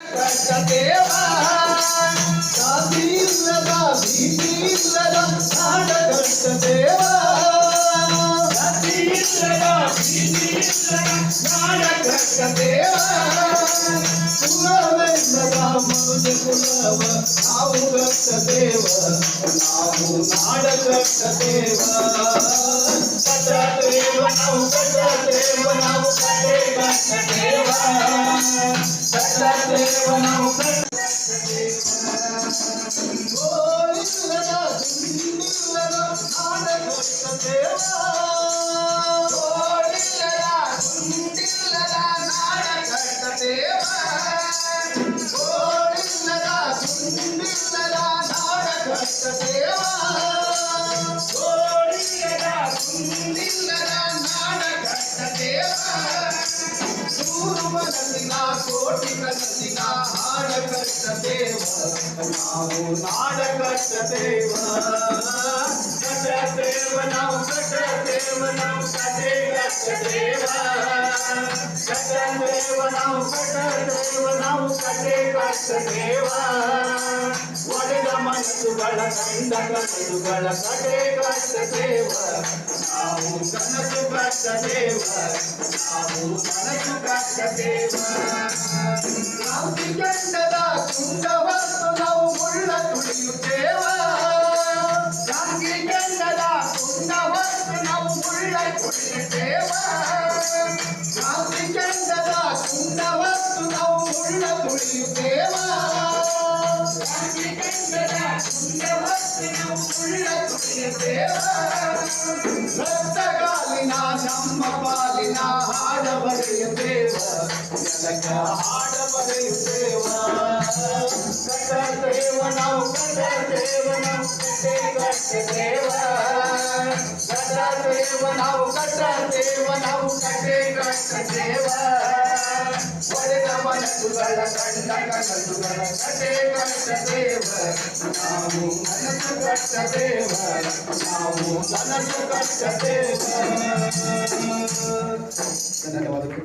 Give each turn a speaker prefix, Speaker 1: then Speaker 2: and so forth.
Speaker 1: ಕಟ್ಟದೇವಾ ಸಾಧೀಲದ ಭೀತಿಲ್ಲದ ನಾಡ ಕಟ್ಟದೇವಾ ಸಾಧೀಲದ ಭೀತಿಲ್ಲದ ನಾಡ ಕಟ್ಟದೇವಾ ಕುಲವೆಲ್ಲದ ಮನುಜ ಕುಲವ ನಾವು ಕಟ್ಟದೇವ ನಾವು ನಾಡ ಕಟ್ಟದೇವ ಕಟ್ಟದೇವ ನಾವು ಕಟ್ಟದೇವ ನಾವು ಕಟ್ಟೆ ಕಟ್ಟದೇವ ಕಟ್ಟದೇವ ನಾವು ಕೋಟಿ ಕನಸಿನ ಹಾಡ ಕಟ್ಟದೇವ ನಾವು ನಾಡ ಕಟ್ಟದೇವ ಕಟ್ಟದೇವ ನಾವು ಕಟ್ಟದೇವ ನಾವು ಕತೆ ಕಟ್ಟದೇವ ಕಟ್ಟದೇವ ನಾವು ಕಟ್ಟದೇವ ನಾವು ಕತೆ ಕಟ್ಟದೇವ ಒಡೆದ ಮನಸ್ಸುಗಳ ಕಂಡ ಕನಸುಗಳ ಕತೆ ಕಟ್ಟದೇವ ನಾವು ಕನಸು ಕಟ್ಟದೇವ ನಾವು ಮನಸ್ಸು ಕಟ್ಟದೇವ ಕ್ರಾಂತಿಗಂಡದ ತುಂಡವನ್ನು ನಾವು ಮುಳ್ಳ ತುಳಿಯುತ್ತೇವ ಕ್ರಾಂತಿಗಂಡದ ತುಂಡವನ್ನು ನಾವು ಮುಳ್ಳ ತುಳಿಯುತ್ತೇವ ಕ್ರಾಂತಿಗಂಡದ ತುಂಡವನ್ನು ನಾವು ಮುಳ್ಳ ತುಳಿಯುತ್ತೇವ ಕ್ರಾಂತಿಗಂಡದ ತುಂಡವನ್ನು ನಾವು ಮುಳ್ಳ ತುಳಿಯುತ್ತೇವ ರಕ್ತಗಾಲಿನ ನಮ್ಮ ಪಾಲಿನ ಹಾಡ ಬರೆಯುತ್ತೇವ ಜನಕ ಹಾಡ ಬರೆಯುತ್ತೇವ ಕಟ್ಟದೇವ ನಾವು ಕಟ್ಟದೇವ ನಾವು ಕಟ್ಟೆ ಕಟ್ಟದೇವ ಕಟ್ಟದೇವ ನಾವು ಕಟ್ಟದೇವ ನಾವು ಕಟ್ಟೆ ಕಟ್ಟದೇವ ಒಡೆದ ಮನಸ್ಸುಗಳ ಕಂಡ ಕನಸುಗಳ ಕತೆ ಕಟ್ಟದೇವ ನಾವು ಮನಸ್ಸು ಕಟ್ಟದೇವ ನಾವು ಮನಸ್ಸು ಕಟ್ಟದೇವ. ಧನ್ಯವಾದಗಳು.